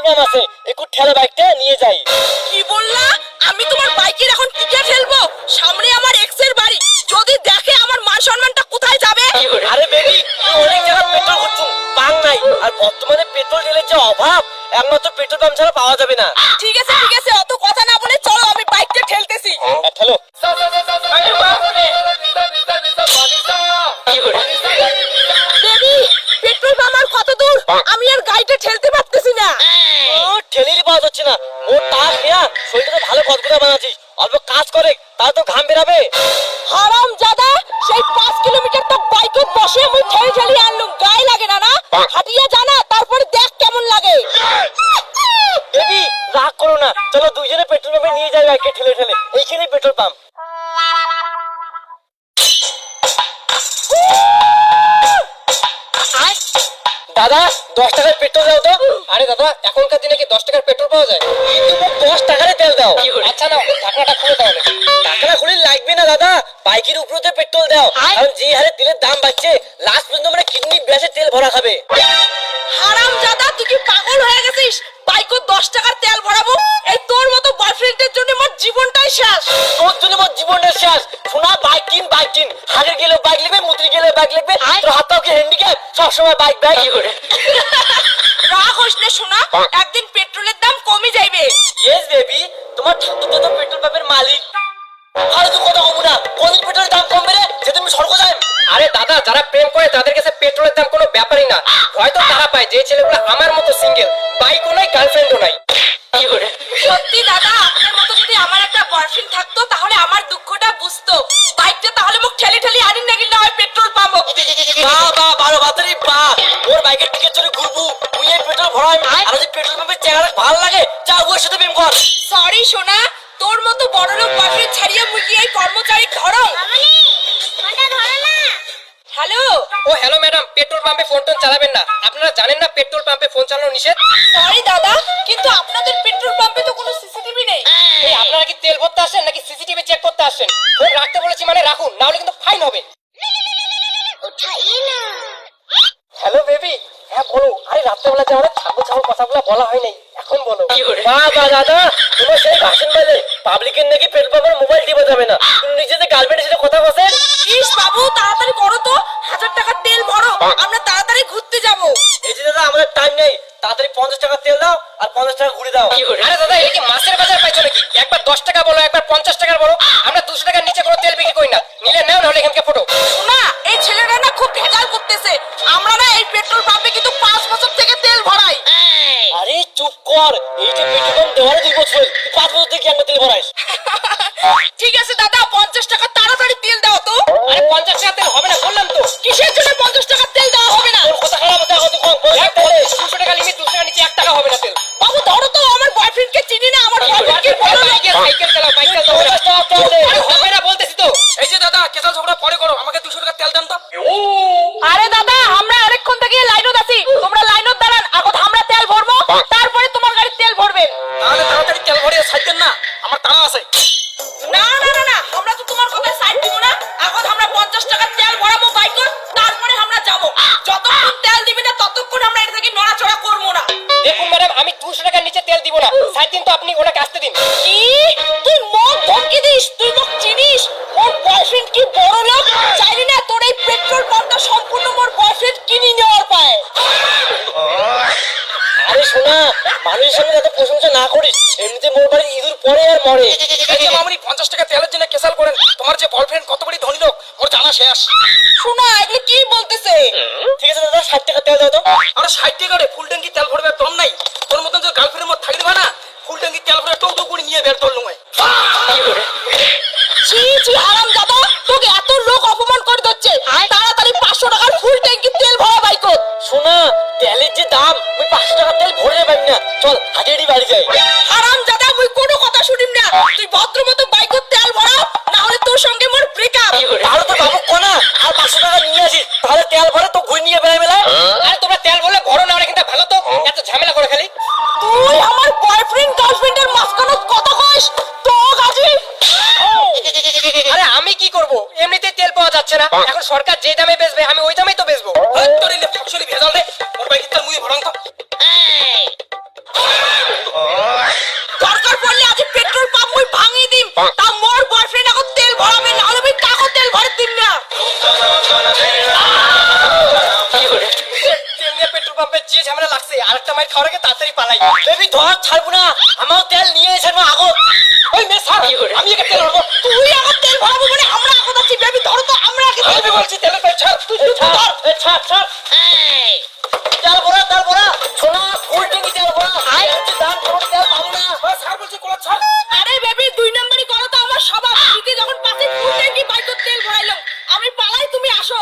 Pump আছে, একটু ঠেলে বাইকটা নিয়ে যাই। কি বললা? আমি তোমার বাইকের এখন টিকে ফেলবো? সামনে আমার এক্স এর বাড়ি, যদি দেখে আমার মান সম্মানটা কোথায় যাবে? আরে বেবি, অনেক জায়গায় পেট্রোল খুঁজছো, পাং নাই। আর বর্তমানে পেট্রোল তেলের যে অভাব, একমাত্র পেট্রোল পাম্প ছাড়া পাওয়া যাবে না। ঠিক আছে ঠিক আছে, অত কথা না বলে চলো, আমি বাইকটা ঠেলতেছি। ঠেলো। বেবি, পেট্রোল পাম্প আর কত দূর? আমি আর গাড়িটা ঠেলতে পারতেছি না। ঠেলেই পাওয়া যাচ্ছে না। মোর টাক নিয়া শরীরটা ভালো কতগুলো বানাচ্ছিস, অল্প কাজ করে তাহলে তো ঘাম বেরাবে। হারাম জাদা, সেই 5 কিলোমিটার তো বাইকত বসে আমি ঠেলে ঠেলে আনলুম, গায়ে লাগে না? না হাঁটিয়া জানা, তারপরে দেখ কেমন লাগে। বেবি রাগ করো না, চলো দুইজনে পেট্রোল পাম্পে নিয়ে যাই বাইককে ঠেলে ঠেলে। এইখানেই পেট্রোল পাম্প। দাদা 10 টাকার পেট্রোল দাও তো। আরে দাদা, এখনকার দিনে কি 10 টাকার পেট্রোল পাওয়া যায়? কিন্তু 10 টাকারে তেল দাও। আচ্ছা না, ঢাকনাটা খুলে তাহলে। টাকা খুলে লাগবে না দাদা, বাইকের উপরে পেট্রোল দাও। কারণ যে হারে তেলের দাম বাড়ছে, লাস্ট পর্যন্ত মানে কিডনি বেশে তেল ভরা খাবে। হারাম জাদা, তুই কি পাগল হয়ে গেছিস? বাইকত 10 টাকার তেল ভরাবো? এই তোর মতো বয়ফ্রেন্ডের জন্য আমার জীবনটাই শেষ। তোর জন্য আমার জীবনটা শেষ। শোনা, বাইক কিন বাইক কিন। হাটের গেলেও বাইক লাগবে, মুদ্রি গেলেও বাইক লাগবে। তোর হাতটাও কি হ্যান্ডিক্যাপ? সবসময় বাইক বাইক। রাগ হোস না শোনা, একদিন পেট্রোলের দাম কমে যাইবে। ইয়েস বেবি, তোমার ঠাকুর তো পেট্রোল পাম্পের মালিক। আর তো কথা হবো না, কোন পেট্রোলের দাম কমবে রে যে তুমি সরকো যাই। আরে দাদা, যারা প্রেম করে তাদের কাছে পেট্রোলের দাম কোনো ব্যাপারই না। হয়তো তারা পায় যে ছেলেগুলো আমার মতো সিঙ্গেল, বাইকও নাই, গার্লফ্রেন্ডও নাই। সত্যি দাদা, আপনার মতো যদি আমার একটা বয়ফ্রেন্ড থাকতো তাহলে আমার দুঃখটা বুঝতো। বাইকটা তাহলে মুখ ঠেলে ঠেলে আনিন না গেলে হয় পেট্রোল পাম্প। বাহ বাহ, বারো বাতারি বাহ। ওর বাইকের টিকিট চলে ঘুরবো, তুই এই পেট্রোল ভরাই। আর যদি পেট্রোল পাম্পের চেহারা ভালো লাগে, যা ওর সাথে প্রেম কর। সরি সোনা, তোর মতো বড়লোক বয়ফ্রেন্ড ছাড়িয়ে মুই কি এই কর্মচারী ধরো? হ্যালো। ও হ্যালো ম্যাডাম, পেট্রোল পাম্পে ফোন টোন চালাবেন না। আপনারা জানেন না পেট্রোল পাম্পে ফোন চালানো নিষেধ? সরি দাদা, কিন্তু আপনাদের পেট্রোল পাম্পে তো কোনো সিসিটিভি নেই। এই আপনারা কি তেল ভরতে আসেন নাকি সিসিটিভি চেক করতে আসেন? ফোন রাখতে বলেছি মানে রাখুন, না হলে কিন্তু ফাইন হবে। হ্যালো বেবি, হ্যাঁ বলো। আরে রাত্রেবেলা যে অনেক ছাগল ছাগল কথাগুলো বলা হয় নাই, এখন বলো। বাহ বাহ দাদা, তোমার সেই ভাষণ বাইলে পাবলিকের নাকি পেট্রোল পাম্পের মোবাইল টিপা যাবে না। তুমি নিজেদের গার্লফ্রেন্ডের সাথে কথা বলছেন। ইস বাবু, তাড়াতাড়ি করো তো, 1000 টাকার তেল ভরো, আমরা তাড়াতাড়ি ঘুরতে যাবো। এই যে দাদা, আমাদের টাইম নেই, তাড়াতাড়ি 50 টাকা তেল দাও আর 50 টাকা ঘুরে দাও। আরে দাদা, এটা কি মাছের বাজার পাইছো নাকি? একবার 10 টাকা বলো, একবার 50 টাকার বলো। আমরা 200 টাকার নিচে কোনো তেল বিক্রি করি না। নিলে নাও, নাহলে এখানকে ফটো। শোনা, এই ছেলেরা না খুব ভেজাল করতেছে। আমরা না এই পেট্রোল পাম্পে কিন্তু 5 বছর থেকে তেল ভরাই। আরে চুপ কর, এই যে পেট্রোল পাম্প দেওয়ারে 2 বছর, তুই 5 বছর থেকে আমরা তেল ভরাইস। ঠিক আছে দাদা, 50 টাকা তাড়াতাড়ি তেল দাও তো। আরে 50 টাকা তেল হবে না বললাম তো। কিসের জন্য 50 টাকার তেল দেওয়া হবে না? তোর কথা খারাপ আছে, কত কম করে এক তেলে। 200 টাকা লিমিট, 200 টাকা নিচে 1 টাকা হবে না তেল। বাবু ধরো তো, আমার বয়ফ্রেন্ডকে চিনি না, আমার বয়ফ্রেন্ডকে বলো না। সাইকেল চালাও, বাইক চালাও। 50 টাকা তেল দে। আরে হবে না বলতেছি তো। এই যে দাদা, কেসাল ঝগড়া পরে করো, আমাকে 200 টাকা তেল দেন তো। আরে দাদা, আমরা অনেকক্ষণ থেকে লাইনত আছি, তোমরা লাইনত দাঁড়ান, এখন আমরা তেল ভরবো, তারপরে তোমার গাড়ির তেল ভরবেন। তাহলে তাড়াতাড়ি তেল ভরিয়ে সাইড দেন না, আমার তাড়া আছে। না না না না, আমরা তো তোমার কথায় সাইড দিব না। এখন আমরা 50 টাকার তেল ভরাবো বাইকত, তারপরে আমরা যাব। যতক্ষণ তেল দিবি না ততক্ষণ আমরা এটা থেকে নড়াচড়া করবো না। দেখুন ম্যাডাম, আমি 200 টাকার নিচে তেল দিব না। সাইড দিন তো, আপনি ওনাকে আসতে দিন। কি তুই মুখ ধমকি দিস? তুই মুখ চিনিস? ওর বয়ফ্রেন্ড কি বড় লোক? চাইলি না তোর এই পেট্রোল পাম্পটা সম্পূর্ণ মোর বয়ফ্রেন্ড কিনে নেওয়ার পায়। আরে শোনা, মানুষের সামনে এত প্রশংসা না করিস, এমনিতে মোর বাড়ি ইঁদুর পড়ে আর মরে। এই যে মামুনি, 50 টাকা তেলের জন্য কেসাল করেন। তোমার যে বয়ফ্রেন্ড কত বড় ধনী লোক, ওর জানা শেষ। শোনা, এগুলো কি বলতেছে? ঠিক আছে দাদা, 60 টাকা তেল দাও তো। আরে 60 টাকা রে, ফুল ট্যাঙ্কি তেল ভরবে দম নাই। তোর মতন যে গার্লফ্রেন্ডের মত থাকি দিবা না, ফুল ট্যাঙ্কি তেল ভরে টো টো করে নিয়ে বের তোর লুঙে। ছি ছি হারাম দাদা, তোকে এত লোক অপমান করে দিচ্ছে। তাড়াতাড়ি 500 টাকার ফুল ট্যাঙ্কি তেল ভরা বাইকত। শোনা, তেলের যে দাম, ওই 500 টাকা তেল ভরে পারি না। চল হাটেরই বাড়ি যাই। হারাম দাদা, মুই কোনো কথা শুনিম না। তুই ভদ্রমতো বাইকত তেল ভরা, না হলে তোর সঙ্গে মোর ব্রেকআপ। তাহলে তো বাবু কোনা আর 500 টাকা নিয়ে আসিস, তাহলে তেল ভরে তো ঘুরে নিয়ে বেড়াই বেলা। আরে তোমরা তেল ভরলে ভরো, না হলে কিন্তু ভালো তো। এত ঝামেলা করে খালি। তুই আমার বয়ফ্রেন্ড গার্লফ্রেন্ডের মাঝখানে কথা কইস তো গাজি। আরে আমি কি করব, এমনিতেই তেল পাওয়া যাচ্ছে না। এখন সরকার যে দামে বেচবে, আমি ওই দামেই তো বেচবো। তোর লেফট ভেজাল রে, ওর বাইকের তেল মুই ভরাং তো। তা মোর বয়ফ্রেন্ড এখন তেল ভরাবে না হলে আমি কাকো তেল ভরে দিন না। তেল নিয়ে পেট্রোল পাম্পে যে ঝামেলা লাগছে আরেকটা মাইর খাওয়ার আগে তাড়াতাড়ি পালাই। বেবি ধর ছাড়বো না, আমার তেল নিয়ে এসেন না আগো। ওই মেয়ে ছাড়, আমি একে তেল ভরবো। তুই এখন তেল ভরাবো মানে আমরা এখন আছি বেবি ধরো তো আমরা আগে আমি বলছি তেলের পাইপ ছাড়, তুই এই ধর। ছাড় ছাড়। তেল ভরা সোনা ফুল ট্যাঙ্কি তেল ভরা। দাম কোনো তেল পাবো না। ছাড় বলছি কোলা ছাড়। আরে বেবি 2 নম্বরই করো তো আমার স্বভাব। দিদি যখন পাশে ফুল ট্যাঙ্কি বাইকের তেল ভরাইলাম আমি পালাই তুমি আসো।